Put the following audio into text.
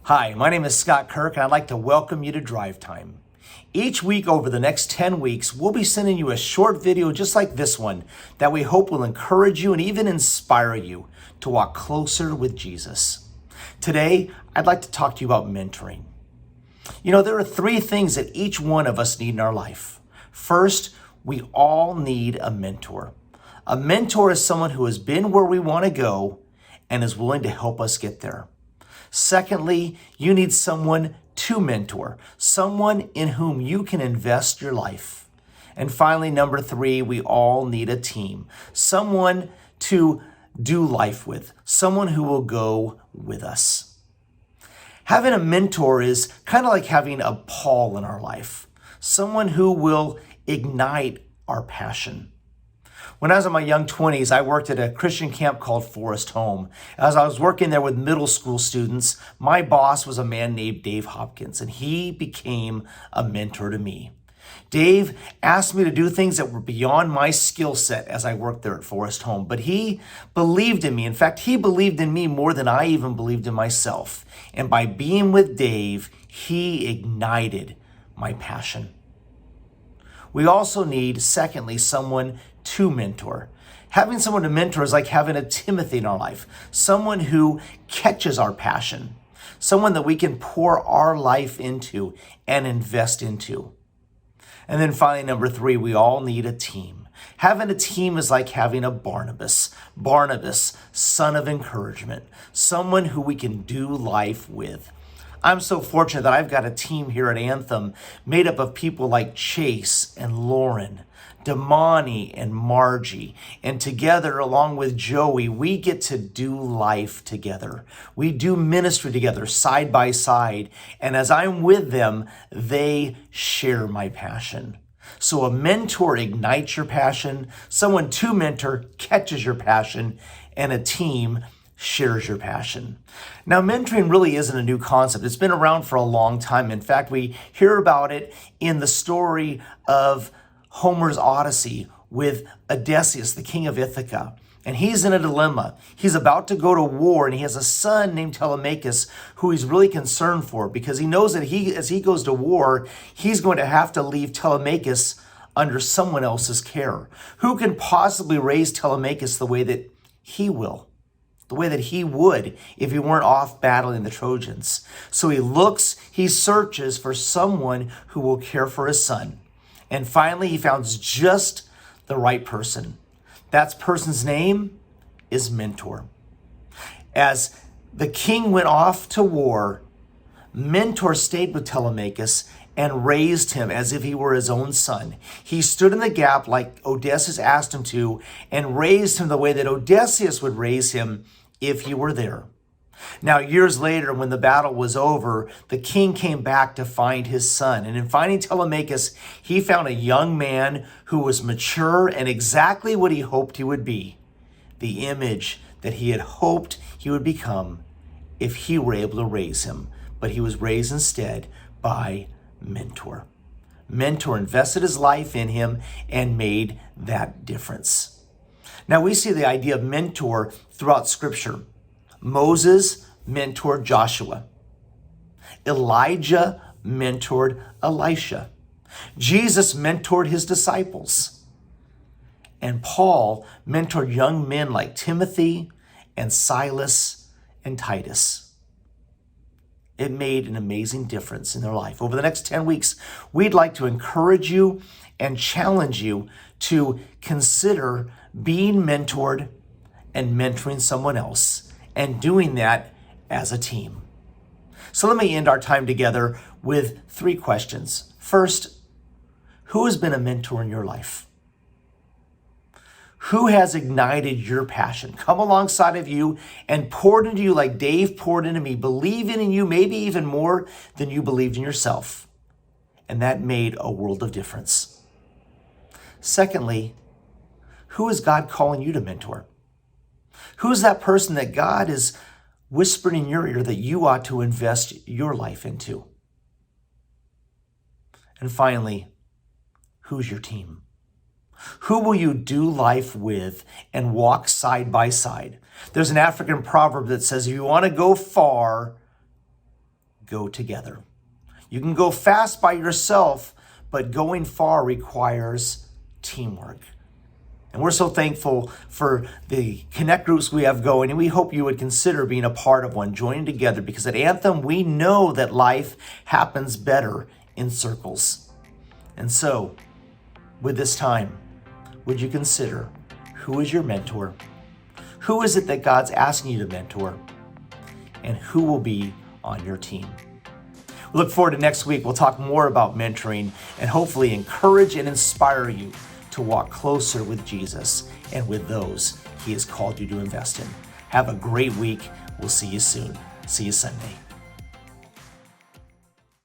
Hi, my name is Scott Kirk, and I'd like to welcome you to Drive Time. Each week over the next 10 weeks, we'll be sending you a short video just like this one that we hope will encourage you and even inspire you to walk closer with Jesus. Today, I'd like to talk to you about mentoring. You know, there are three things that each one of us need in our life. First, we all need a mentor. A mentor is someone who has been where we want to go and is willing to help us get there. Secondly, you need someone to mentor, someone in whom you can invest your life. And finally, number three, we all need a team, someone to do life with, someone who will go with us. Having a mentor is kind of like having a Paul in our life, someone who will ignite our passion. When I was in my young 20s, I worked at a Christian camp called Forest Home. As I was working there with middle school students, my boss was a man named Dave Hopkins, and he became a mentor to me. Dave asked me to do things that were beyond my skill set as I worked there at Forest Home, but he believed in me. In fact, he believed in me more than I even believed in myself. And by being with Dave, he ignited my passion. We also need, secondly, someone to mentor. Having someone to mentor is like having a Timothy in our life, someone who catches our passion, someone that we can pour our life into and invest into. And then finally, number three, we all need a team. Having a team is like having a Barnabas, son of encouragement, someone who we can do life with. I'm so fortunate that I've got a team here at Anthem made up of people like Chase and Lauren, Damani and Margie, and together, along with Joey, we get to do life together. We do ministry together, side by side, and as I'm with them, they share my passion. So a mentor ignites your passion, someone to mentor catches your passion, and a team shares your passion. Now, mentoring really isn't a new concept. It's been around for a long time. In fact, we hear about it in the story of Homer's Odyssey with Odysseus, the king of Ithaca. And he's in a dilemma. He's about to go to war, and he has a son named Telemachus who he's really concerned for because he knows that as he goes to war, he's going to have to leave Telemachus under someone else's care. Who can possibly raise Telemachus the way that he will? The way that he would if he weren't off battling the Trojans. So he searches for someone who will care for his son. And finally, he found just the right person. That person's name is Mentor. As the king went off to war, Mentor stayed with Telemachus and raised him as if he were his own son. He stood in the gap like Odysseus asked him to and raised him the way that Odysseus would raise him if he were there. Now, years later, when the battle was over, the king came back to find his son. And in finding Telemachus, he found a young man who was mature and exactly what he hoped he would be, the image that he had hoped he would become if he were able to raise him. But he was raised instead by Mentor. Mentor invested his life in him and made that difference. Now, we see the idea of mentor throughout Scripture. Moses mentored Joshua. Elijah mentored Elisha. Jesus mentored his disciples. And Paul mentored young men like Timothy and Silas and Titus. It made an amazing difference in their life. Over the next 10 weeks, we'd like to encourage you and challenge you to consider being mentored and mentoring someone else and doing that as a team. So let me end our time together with three questions. First, who has been a mentor in your life? Who has ignited your passion, come alongside of you and poured into you like Dave poured into me, believing in you maybe even more than you believed in yourself? And that made a world of difference. Secondly, who is God calling you to mentor? Who is that person that God is whispering in your ear that you ought to invest your life into? And finally, who's your team? Who will you do life with and walk side by side? There's an African proverb that says, if you want to go far, go together. You can go fast by yourself, but going far requires teamwork. And we're so thankful for the connect groups we have going, and we hope you would consider being a part of one, joining together, because at Anthem, we know that life happens better in circles. And so, with this time, would you consider who is your mentor? Who is it that God's asking you to mentor? And who will be on your team? We look forward to next week. We'll talk more about mentoring and hopefully encourage and inspire you to walk closer with Jesus and with those He has called you to invest in. Have a great week. We'll see you soon. See you Sunday.